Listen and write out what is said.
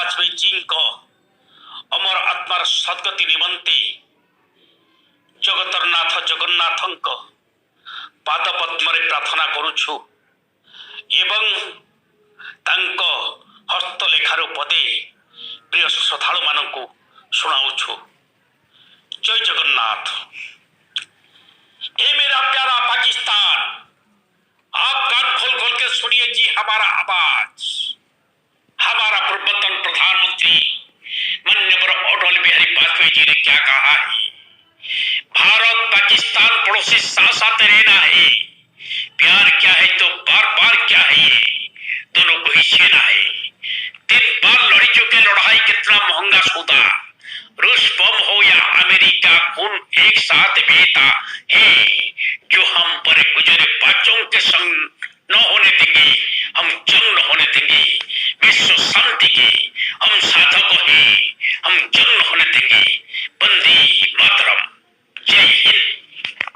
वाजपेयी जी को अमर आत्मार सद्गति निमंते जगतरनाथ जगन्नाथ पाद पद्म प्रार्थना करुछु एवं तांको हस्तलेखार पदे प्रिय श्रद्धालु मानू शुणाऊछु। जय जगन्नाथ। ए मेरा प्यारा पाकिस्तान, आप कान खोल खोल के सुनिए जी हमारा आवाज। हमारा पूर्वतन प्रधानमंत्री माननीय अटल बिहारी वाजपेयी जी ने क्या कहा है? भारत पाकिस्तान पड़ोसी साथ साथ रहना है। प्यार क्या है तो बार बार क्या है, ये दोनों को ही छेना है। 3 बार लड़ी चुके लड़ाई कितना महंगा सौदा। रूस बम हो या अमेरिका, खून एक साथ बहता है। जो हम पर गुजरे बच्चों के संग